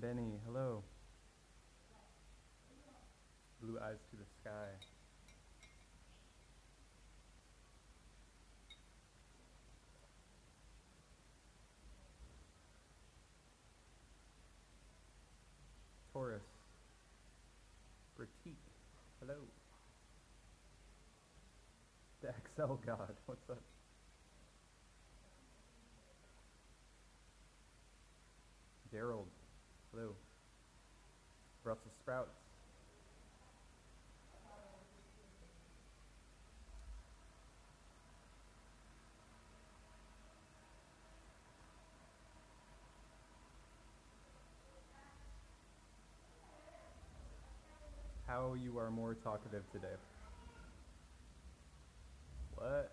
Benny, hello. Blue eyes to the sky. Taurus. Critique, hello. The Excel God, what's up? Gerald, hello. Brussels sprouts. How you are more talkative today. What?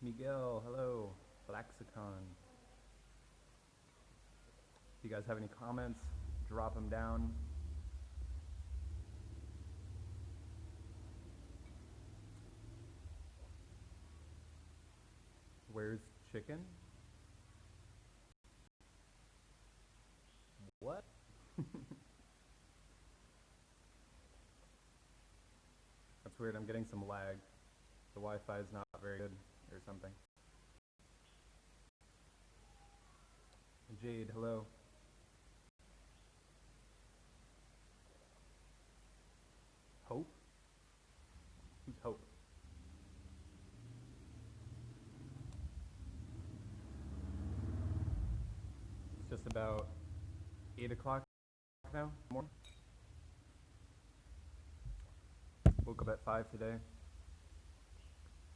Miguel, hello. Laxicon. If you guys have any comments, drop them down. Where's chicken? What? That's weird, I'm getting some lag. The Wi-Fi is not very good or something. Jade, hello. Hope? Who's Hope? It's just about 8 o'clock now, morning. Woke up at 5 today.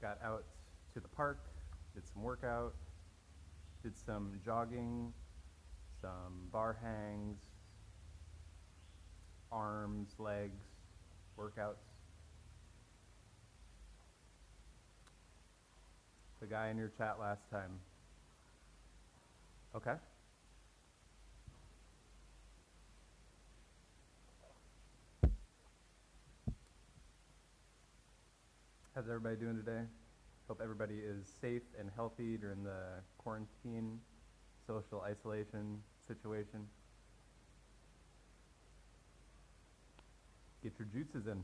Got out to the park, did some workout, did some jogging, some bar hangs, arms, legs, workouts. The guy in your chat last time. Okay. How's everybody doing today? Hope everybody is safe and healthy during the quarantine, social isolation situation. Get your juices in.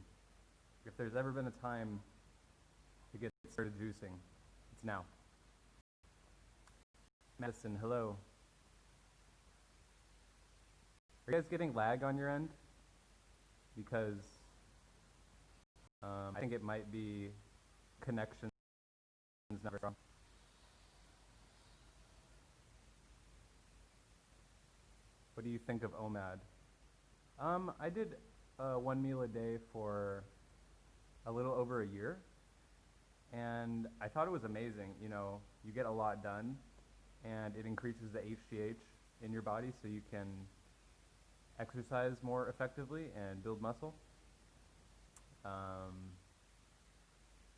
If there's ever been a time to get started juicing, it's now. Madison, hello. Are you guys getting lag on your end? Because I think it might be connections not very strong. What do you think of OMAD? I did one meal a day for a little over a year, and I thought it was amazing. You know, you get a lot done, and it increases the HGH in your body so you can exercise more effectively and build muscle.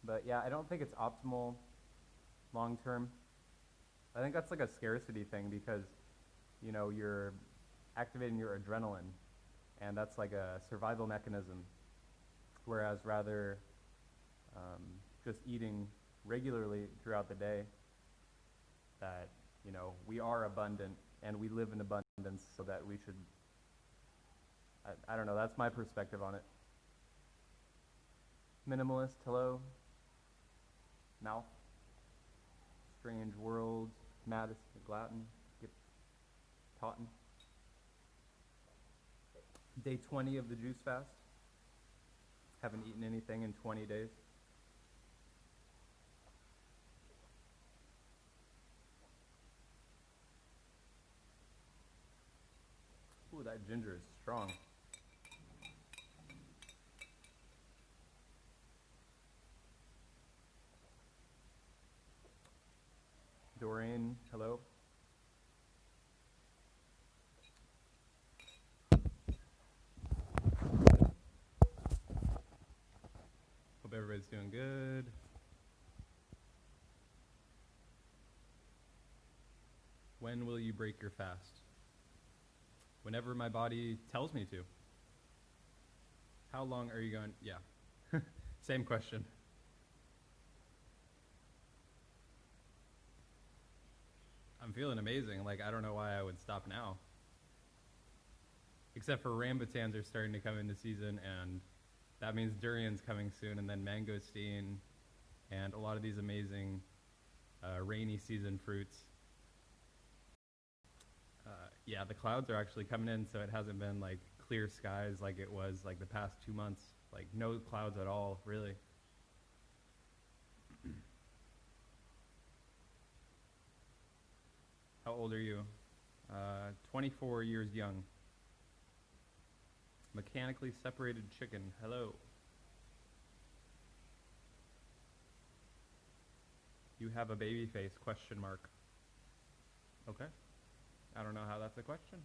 But yeah, I don't think it's optimal long term. I think that's like a scarcity thing because, you know, you're activating your adrenaline, and that's like a survival mechanism. Whereas rather just eating regularly throughout the day, that, you know, we are abundant and we live in abundance, so that we should, I don't know, that's my perspective on it. Minimalist, hello. Mouth. Strange World, Madison, Glatton, Get Totten. Day 20 of the juice fast. Haven't eaten anything in 20 days. Ooh, that ginger is strong. Doreen, hello. Hope everybody's doing good. When will you break your fast? Whenever my body tells me to. How long are you going? Yeah. Same question. I'm feeling amazing. Like, I don't know why I would stop now. Except for rambutans are starting to come into season, and that means durian's coming soon, and then mangosteen, and a lot of these amazing rainy season fruits. Yeah, the clouds are actually coming in, so it hasn't been like clear skies like it was like the past 2 months. Like no clouds at all, really. How old are you? 24 years young. Mechanically separated chicken. Hello. You have a baby face, question mark. Okay. I don't know how that's a question.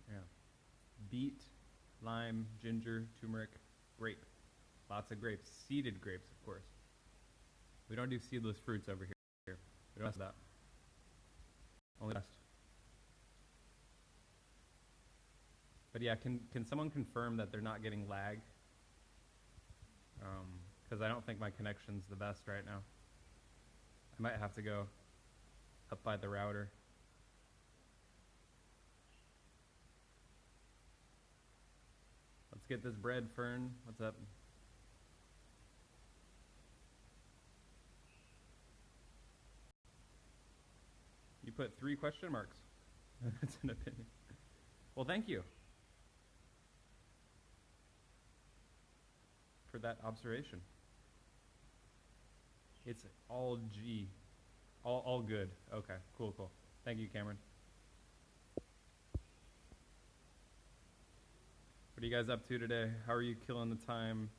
Yeah. Beet, lime, ginger, turmeric, grape. Lots of grapes. Seeded grapes, of course. We don't do seedless fruits over here. We don't have that. Only best. But yeah, can someone confirm that they're not getting lag? Because I don't think my connection's the best right now. I might have to go up by the router. Let's get this bread, Fern. What's up? You put 3 question marks. That's an opinion. Well, thank you for that observation. It's all G. All good. Okay, cool. Thank you, Cameron. What are you guys up to today? How are you killing the time?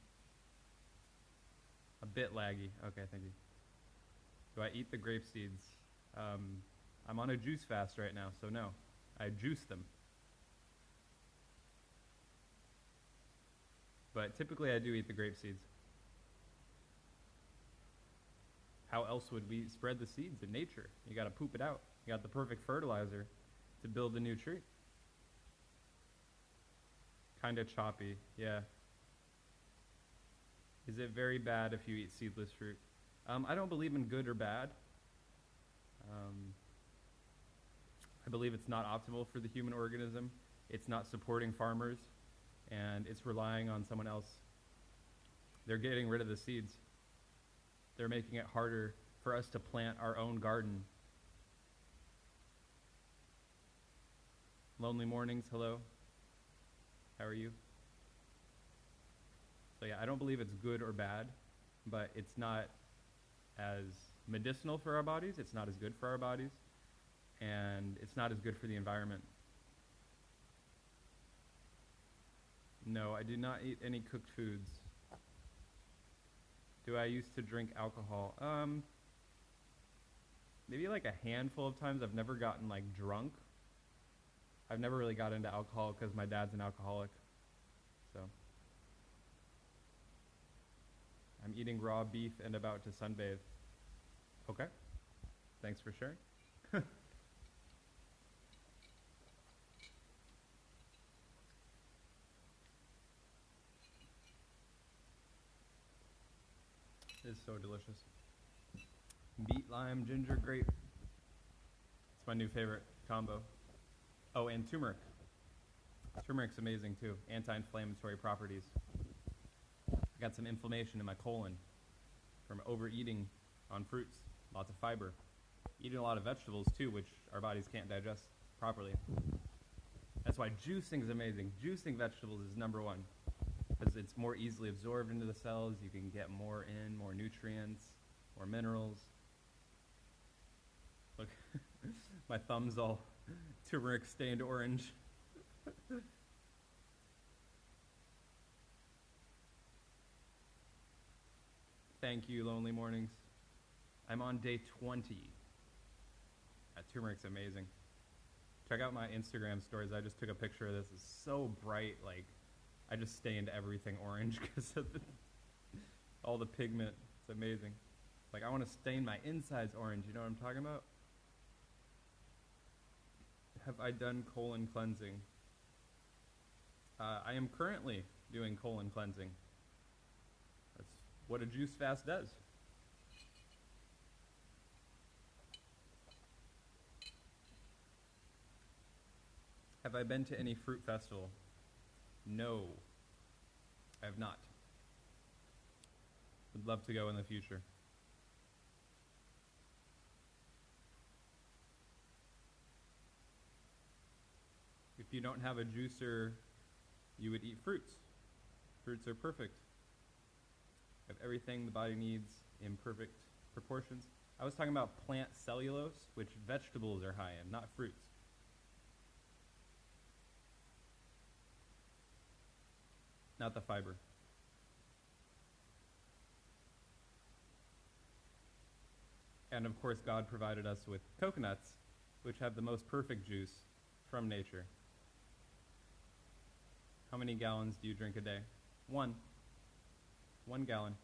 A bit laggy. Okay, thank you. Do I eat the grape seeds? I'm on a juice fast right now, so no. I juice them. But typically I do eat the grape seeds. How else would we spread the seeds in nature? You gotta poop it out. You got the perfect fertilizer to build a new tree. Kinda choppy, yeah. Is it very bad if you eat seedless fruit? I don't believe in good or bad. I believe it's not optimal for the human organism. It's not supporting farmers, and it's relying on someone else. They're getting rid of the seeds. They're making it harder for us to plant our own garden. Lonely mornings, hello. How are you? So yeah, I don't believe it's good or bad, but it's not as medicinal for our bodies, it's not as good for our bodies, and it's not as good for the environment. No, I do not eat any cooked foods. Do I used to drink alcohol? Maybe like a handful of times. I've never gotten like drunk. I've never really got into alcohol because my dad's an alcoholic. So I'm eating raw beef and about to sunbathe. Okay. Thanks for sharing. It is so delicious. Beet, lime, ginger, grape. It's my new favorite combo. Oh, and turmeric. Turmeric's amazing too. Anti-inflammatory properties. I got some inflammation in my colon from overeating on fruits. Lots of fiber. Eating a lot of vegetables too, which our bodies can't digest properly. That's why juicing is amazing. Juicing vegetables is number one, because it's more easily absorbed into the cells. You can get more in, more nutrients, more minerals. Look, my thumb's all turmeric stained orange. Thank you, Lonely Mornings. I'm on day 20. Turmeric's amazing. Check out my Instagram stories. I just took a picture of this. It's so bright, like I just stained everything orange because of all the pigment. It's amazing. Like I want to stain my insides orange. You know what I'm talking about? Have I done colon cleansing? I am currently doing colon cleansing. That's what a juice fast does. Have I been to any fruit festival? No, I have not. Would love to go in the future. If you don't have a juicer, you would eat fruits. Fruits are perfect. Have everything the body needs in perfect proportions. I was talking about plant cellulose, which vegetables are high in, not fruits. Not the fiber. And of course, God provided us with coconuts, which have the most perfect juice from nature. How many gallons do you drink a day? 1 gallon.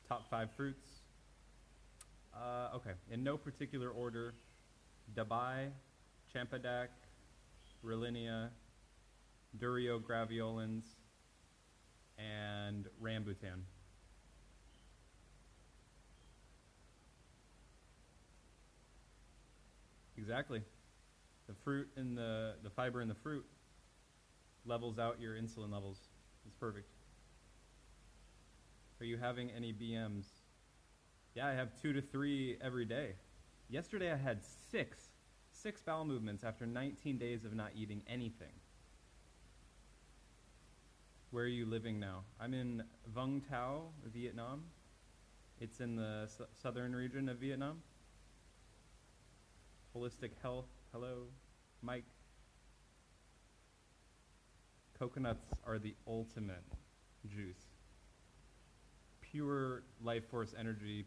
Top 5 fruits. Okay, in no particular order: Dabai, Champadak, Rollinia, Durio graveolens, and rambutan. Exactly. The fruit and the fiber in the fruit levels out your insulin levels. It's perfect. Are you having any BMs? Yeah, I have 2 to 3 every day. Yesterday I had 6 bowel movements after 19 days of not eating anything. Where are you living now? I'm in Vung Tau, Vietnam. It's in the southern region of Vietnam. Holistic Health, hello, Mike. Coconuts are the ultimate juice. Pure life force energy,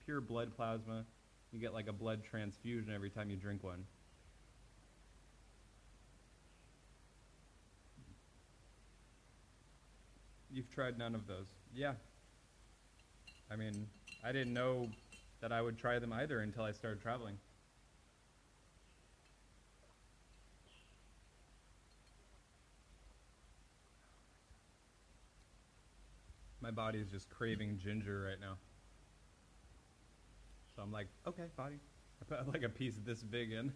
pure blood plasma. You get like a blood transfusion every time you drink one. You've tried none of those? Yeah. I mean, I didn't know that I would try them either until I started traveling. My body is just craving ginger right now. So I'm like, okay, body. I put like a piece this big in.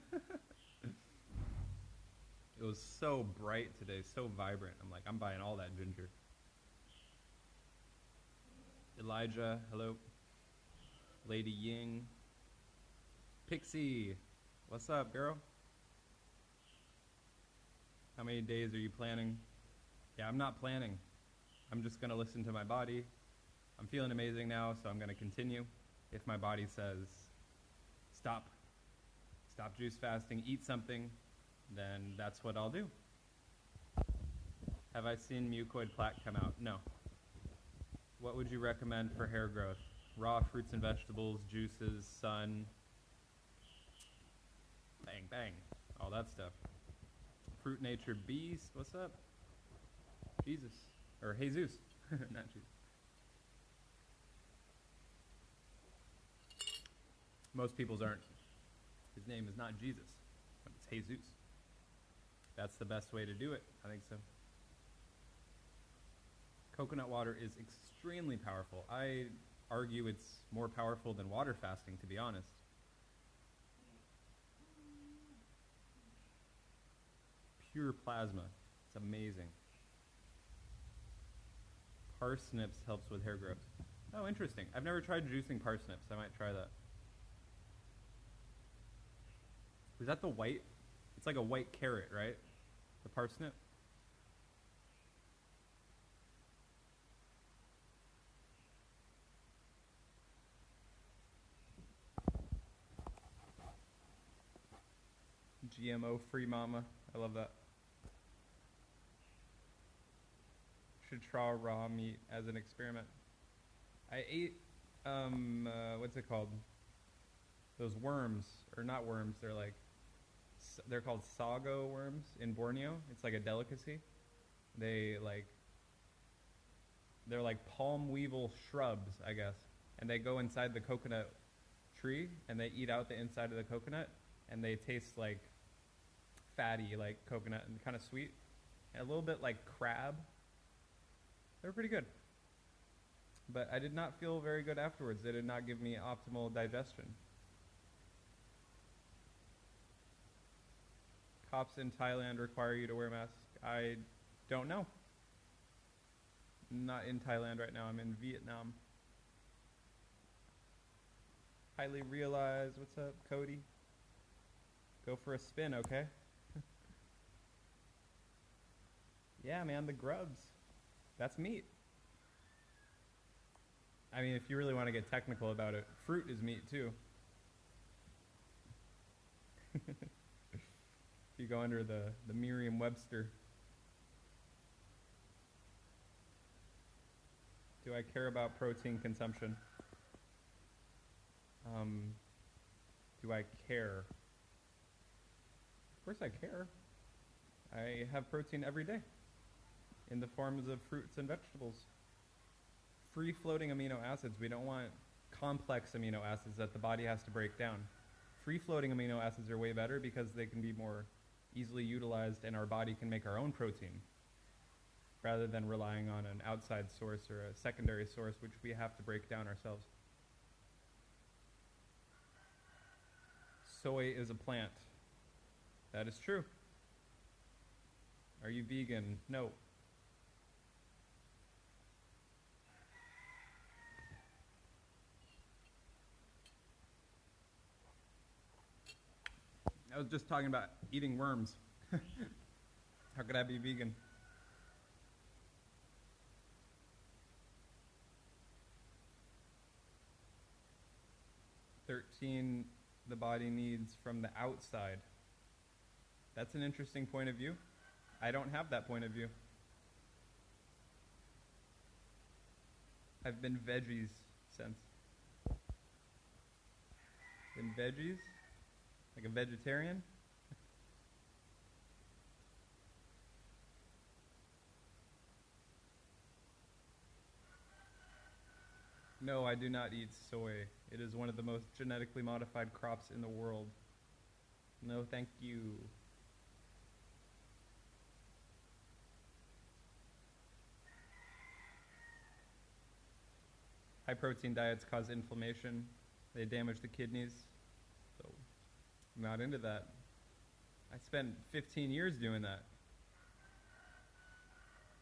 It was so bright today, so vibrant. I'm like, I'm buying all that ginger. Elijah, hello. Lady Ying. Pixie, what's up, girl? How many days are you planning? Yeah, I'm not planning. I'm just going to listen to my body. I'm feeling amazing now, so I'm going to continue. If my body says, stop juice fasting, eat something, then that's what I'll do. Have I seen mucoid plaque come out? No. What would you recommend for hair growth? Raw fruits and vegetables, juices, sun, bang, bang, all that stuff. Fruit Nature Beast, what's up? Jesus, or Jesus, not Jesus. Most people's aren't. His name is not Jesus, but it's Jesus. That's the best way to do it. I think so. Coconut water is extremely powerful. I argue it's more powerful than water fasting, to be honest. Pure plasma. It's amazing. Parsnips helps with hair growth. Oh, interesting. I've never tried juicing parsnips. I might try that. Is that the white? It's like a white carrot, right? The parsnip? GMO free mama. I love that. Should try raw meat as an experiment. I ate, what's it called? Those worms, or not worms, they're called sago worms in Borneo. It's like a delicacy. They're like palm weevil shrubs, I guess. And they go inside the coconut tree, and they eat out the inside of the coconut, and they taste like fatty, like coconut, and kind of sweet. and a little bit like crab. They were pretty good. But I did not feel very good afterwards. They did not give me optimal digestion. Cops in Thailand require you to wear masks. I don't know. I'm not in Thailand right now. I'm in Vietnam. Highly realize. What's up, Cody? Go for a spin, okay? Yeah, man, the grubs. That's meat. I mean, if you really want to get technical about it, fruit is meat too. If you go under the Merriam-Webster. Do I care about protein consumption? Do I care? Of course I care. I have protein every day in the forms of fruits and vegetables. Free-floating amino acids. We don't want complex amino acids that the body has to break down. Free-floating amino acids are way better because they can be more easily utilized and our body can make our own protein rather than relying on an outside source or a secondary source which we have to break down ourselves. Soy is a plant. That is true. Are you vegan? No. I was just talking about eating worms. How could I be vegan? "13 the body needs from the outside." That's an interesting point of view. I don't have that point of view. I've been veggies since. Been veggies? Like a vegetarian? No, I do not eat soy. It is one of the most genetically modified crops in the world. No, thank you. High protein diets cause inflammation. They damage the kidneys. So I'm not into that. I spent 15 years doing that.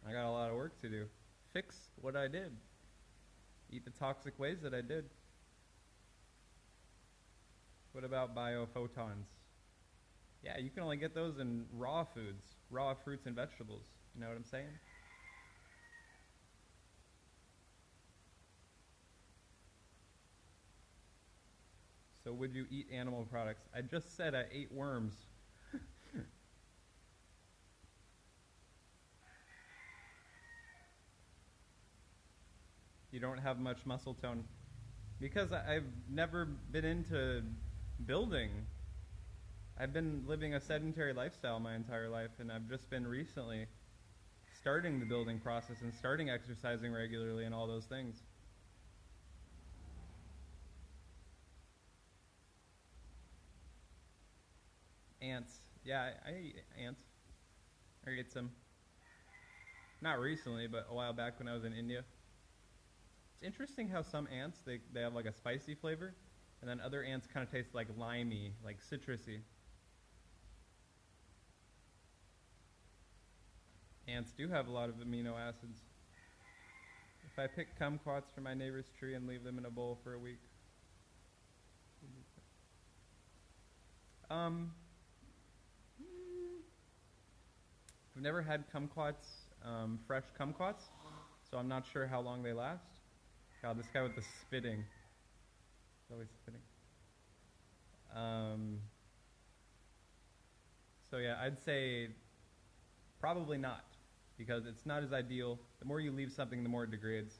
I got a lot of work to do. Fix what I did. Eat the toxic ways that I did. What about biophotons? Yeah, you can only get those in raw foods, raw fruits and vegetables. You know what I'm saying? So would you eat animal products? I just said I ate worms. You don't have much muscle tone. Because I've never been into building. I've been living a sedentary lifestyle my entire life, and I've just been recently starting the building process and starting exercising regularly and all those things. Ants. Yeah, I eat ants. I ate some. Not recently, but a while back when I was in India. It's interesting how some ants, they have like a spicy flavor, and then other ants kind of taste like limey, like citrusy. Ants do have a lot of amino acids. If I pick kumquats from my neighbor's tree and leave them in a bowl for a week. I've never had kumquats, fresh kumquats, so I'm not sure how long they last. God, this guy with the spitting. He's always spitting. So yeah, I'd say probably not, because it's not as ideal. The more you leave something, the more it degrades.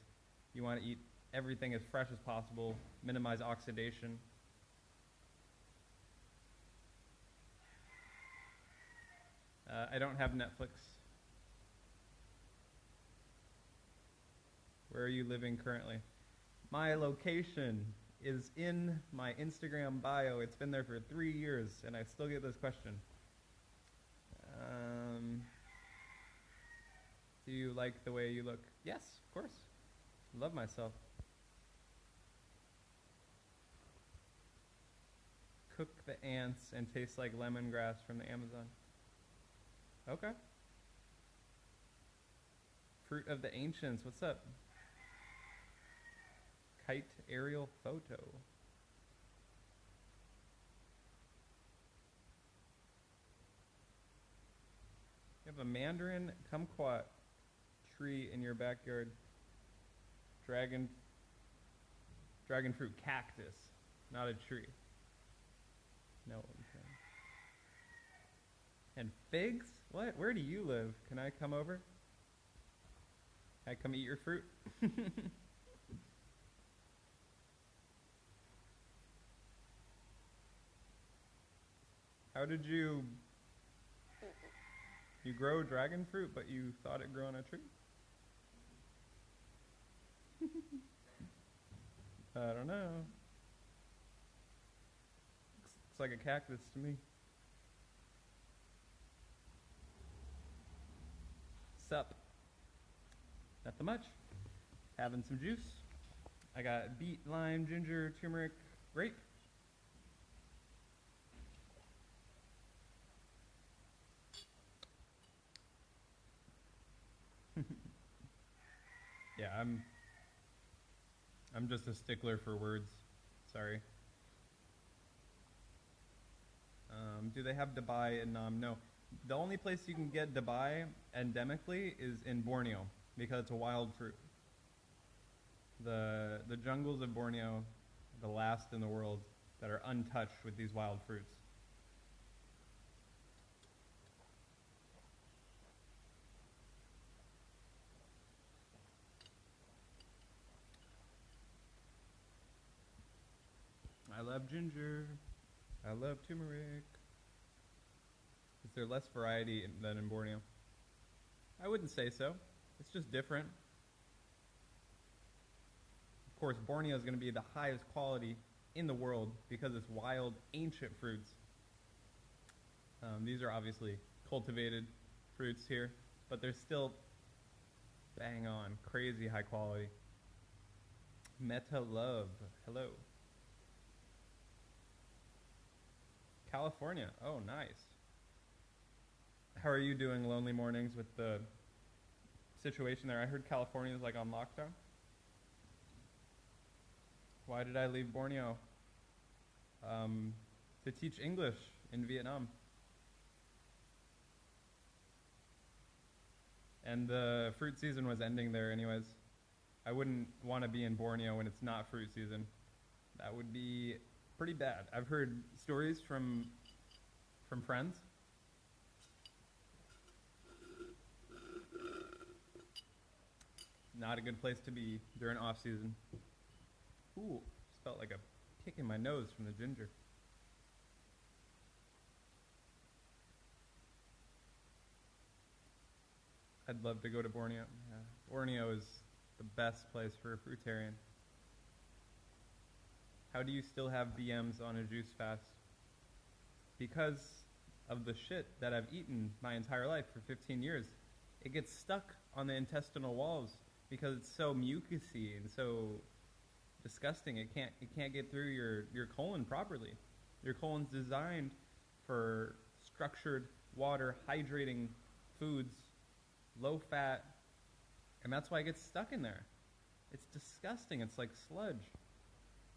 You want to eat everything as fresh as possible, minimize oxidation. I don't have Netflix. Where are you living currently? My location is in my Instagram bio. It's been there for 3 years, and I still get this question. Do you like the way you look? Yes, of course. Love myself. Cook the ants and taste like lemongrass from the Amazon. Okay. Fruit of the ancients. What's up? Kite aerial photo. You have a mandarin kumquat tree in your backyard. Dragon fruit cactus, not a tree. No. Okay. And figs? What? Where do you live? Can I come over? Can I come eat your fruit? How did you grow dragon fruit, but you thought it grew on a tree? I don't know. Looks like a cactus to me. Sup? Nothing much. Having some juice. I got beet, lime, ginger, turmeric, grape. Yeah, I'm just a stickler for words. Sorry. Do they have Dubai in Nam? No. The only place you can get Dubai endemically is in Borneo because it's a wild fruit. The jungles of Borneo, the last in the world that are untouched with these wild fruits. I love ginger. I love turmeric. Is there less variety than in Borneo? I wouldn't say so. It's just different. Of course, Borneo is going to be the highest quality in the world because it's wild, ancient fruits. These are obviously cultivated fruits here, but they're still bang on, crazy high quality. Meta love, hello. California, oh nice. How are you doing lonely mornings with the situation there? I heard California is like on lockdown. Why did I leave Borneo? To teach English in Vietnam. And the fruit season was ending there anyways. I wouldn't want to be in Borneo when it's not fruit season. That would be pretty bad. I've heard stories from friends. Not a good place to be during off season. Ooh, just felt like a kick in my nose from the ginger. I'd love to go to Borneo. Yeah. Borneo is the best place for a fruitarian. How do you still have BMs on a juice fast? Because of the shit that I've eaten my entire life for 15 years. It gets stuck on the intestinal walls because it's so mucousy and so disgusting. It can't get through your colon properly. Your colon's designed for structured water, hydrating foods, low fat, and that's why it gets stuck in there. It's disgusting. It's like sludge.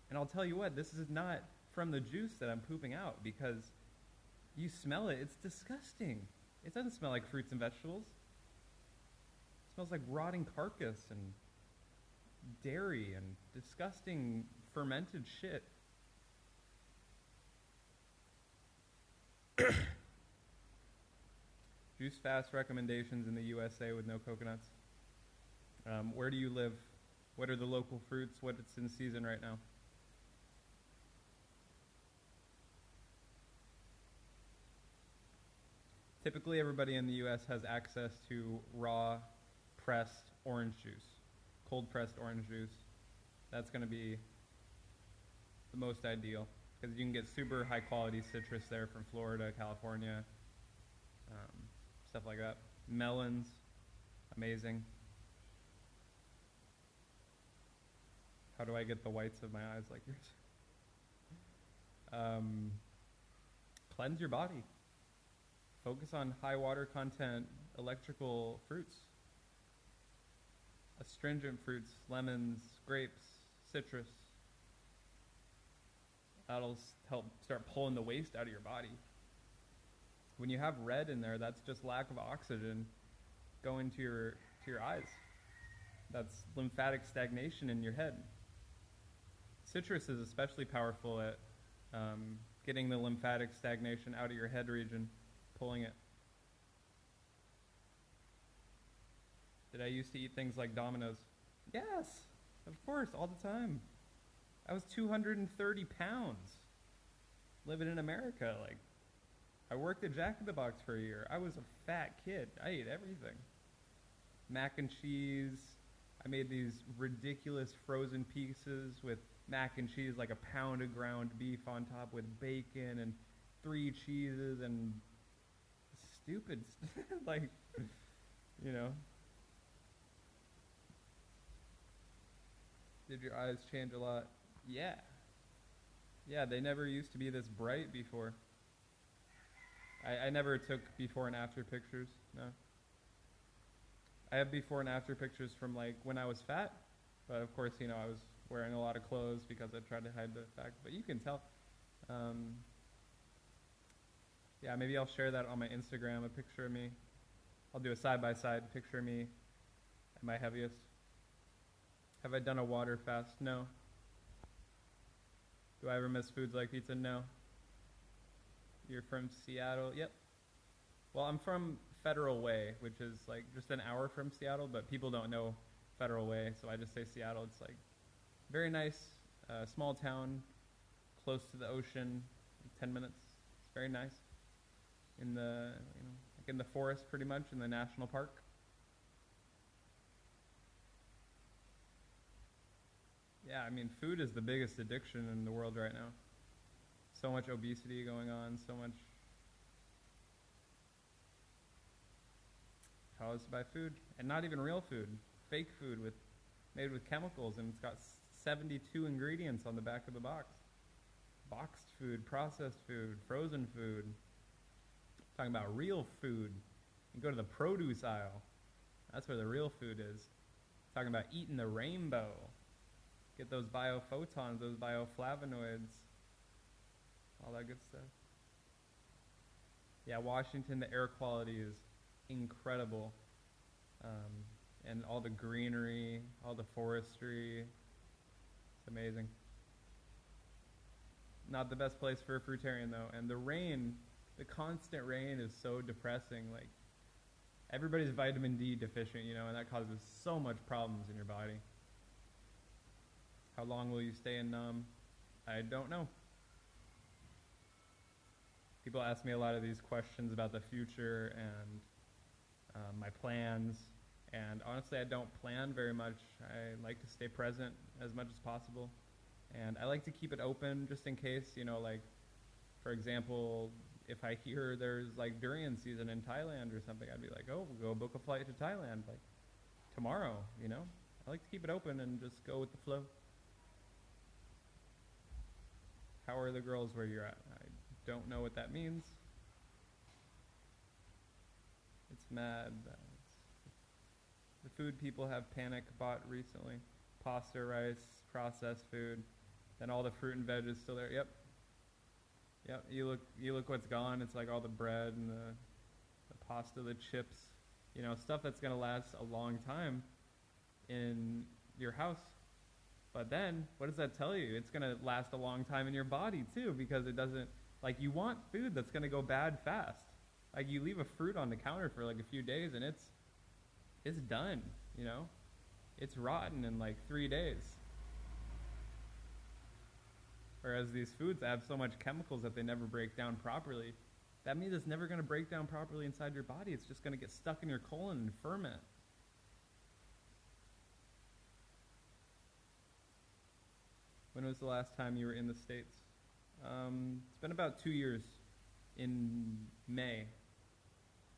And I'll tell you what, this is not from the juice that I'm pooping out because you smell it. It's disgusting. It doesn't smell like fruits and vegetables. It smells like rotting carcass and dairy and disgusting fermented shit. Juice fast recommendations in the USA with no coconuts. Where do you live? What are the local fruits? What's in season right now? Typically, everybody in the U.S. has access to raw, pressed orange juice, cold-pressed orange juice. That's going to be the most ideal because you can get super high-quality citrus there from Florida, California, stuff like that. Melons, Amazing. How do I get the whites of my eyes like yours? Um, Cleanse your body. Focus on high water content, electrical fruits. Astringent fruits, lemons, grapes, citrus. That'll help start pulling the waste out of your body. When you have red in there, that's just lack of oxygen going to your eyes. That's lymphatic stagnation in your head. Citrus is especially powerful at getting the lymphatic stagnation out of your head region, pulling it. Did I used to eat things like Domino's? Yes, of course, all the time. I was 230 pounds living in America. Like, I worked at Jack in the Box for a year. I was a fat kid. I ate everything. Mac and cheese. I made these ridiculous frozen pieces with mac and cheese, like a pound of ground beef on top with bacon and 3 cheeses and stupid, like, you know. Did your eyes change a lot? Yeah. Yeah, they never used to be this bright before. I never took before and after pictures, no. I have before and after pictures from like when I was fat, but of course, you know, I was wearing a lot of clothes because I tried to hide the fact, but you can tell. Yeah, maybe I'll share that on my Instagram, a picture of me. I'll do a side-by-side picture of me at my heaviest. Have I done a water fast? No. Do I ever miss foods like pizza? No. You're from Seattle? Yep. Well, I'm from Federal Way, which is like just an hour from Seattle, but people don't know Federal Way, so I just say Seattle. It's like very nice, small town, close to the ocean, 10 minutes. It's very nice. In the, you know, like in the forest pretty much, in the national park. Yeah, I mean, food is the biggest addiction in the world right now. So much obesity going on, so much caused by food. And not even real food, fake food made with chemicals, and it's got 72 ingredients on the back of the box. Boxed food, processed food, frozen food. Talking about real food. You go to the produce aisle. That's where the real food is. Talking about eating the rainbow. Get those biophotons, those bioflavonoids, all that good stuff. Yeah, Washington, the air quality is incredible. And all the greenery, all the forestry, it's amazing. Not the best place for a fruitarian though. And the rain, the constant rain is so depressing. Like, everybody's vitamin D deficient, you know, and that causes so much problems in your body. How long will you stay in numb? I don't know. People ask me a lot of these questions about the future and my plans, and honestly I don't plan very much. I like to stay present as much as possible, and I like to keep it open just in case, you know, like for example, if I hear there's like durian season in Thailand or something, I'd be like, oh, we'll go book a flight to Thailand like tomorrow, you know. I like to keep it open and just go with the flow. How are the girls where you're at? I don't know what that means. It's mad. The food people have panic bought recently. Pasta, rice, processed food. Then all the fruit and veg is still there. Yep. Yep. You look what's gone. It's like all the bread and the pasta, the chips. You know, stuff that's gonna last a long time in your house. But then, what does that tell you? It's going to last a long time in your body, too, because it doesn't, like, you want food that's going to go bad fast. Like, you leave a fruit on the counter for, like, a few days, and it's done, you know? It's rotten in, like, 3 days. Whereas these foods have so much chemicals that they never break down properly. That means it's never going to break down properly inside your body. It's just going to get stuck in your colon and ferment. When was the last time you were in the States? It's been about 2 years. In May.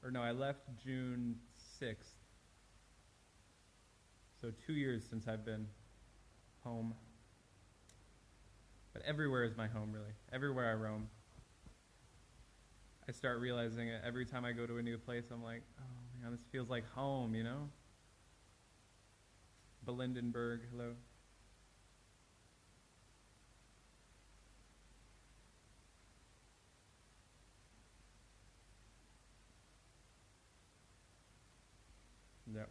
Or no, I left June 6th. So 2 years since I've been home. But everywhere is my home, really. Everywhere I roam. I start realizing it every time I go to a new place. I'm like, oh man, this feels like home, you know? Belindenberg, hello. Yep.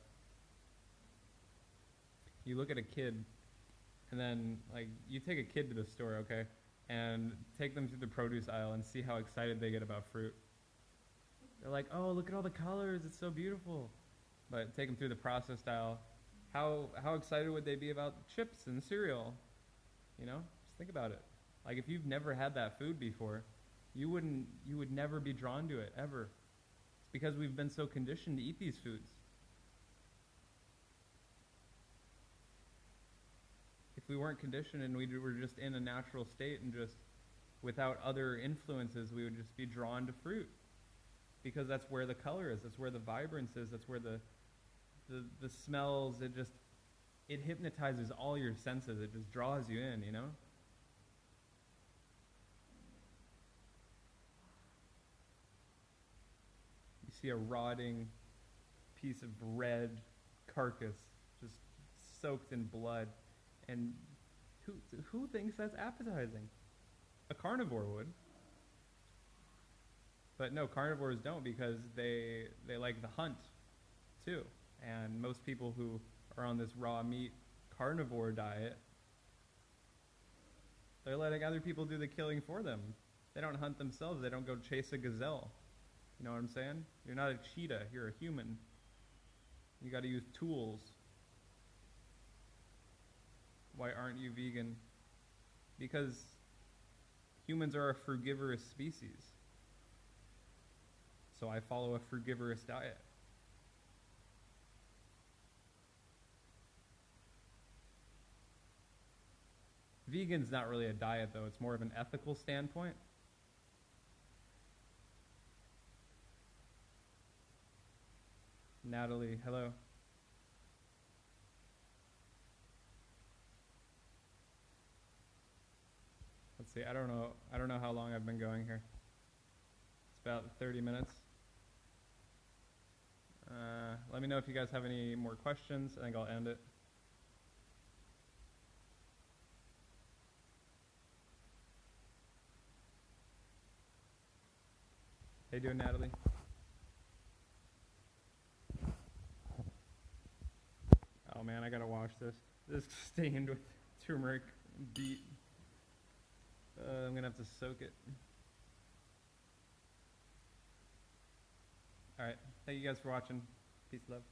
You look at a kid, and then, like, you take a kid to the store, okay? And take them through the produce aisle and see how excited they get about fruit. They're like, oh, look at all the colors, it's so beautiful. But take them through the processed aisle. How excited would they be about chips and cereal? You know, just think about it. Like if you've never had that food before, you would never be drawn to it ever. It's because we've been so conditioned to eat these foods. If we weren't conditioned and we were just in a natural state and just without other influences, we would just be drawn to fruit. Because that's where the color is, that's where the vibrance is, that's where the smells, it hypnotizes all your senses, it just draws you in, you know? You see a rotting piece of red carcass just soaked in blood, and who thinks that's appetizing? A carnivore would. But no, carnivores don't because they like the hunt too. And most people who are on this raw meat carnivore diet, they're letting other people do the killing for them. They don't hunt themselves. They don't go chase a gazelle. You know what I'm saying? You're not a cheetah. You're a human. You got to use tools. Why aren't you vegan? Because humans are a frugivorous species. So I follow a frugivorous diet. Vegan's not really a diet, though. It's more of an ethical standpoint. Natalie, hello. Let's see. I don't know how long I've been going here. It's about 30 minutes. Let me know if you guys have any more questions. I think I'll end it. How you doing, Natalie? Oh man, I gotta wash this. This is stained with turmeric beet. I'm gonna have to soak it. Alright, thank you guys for watching. Peace, love.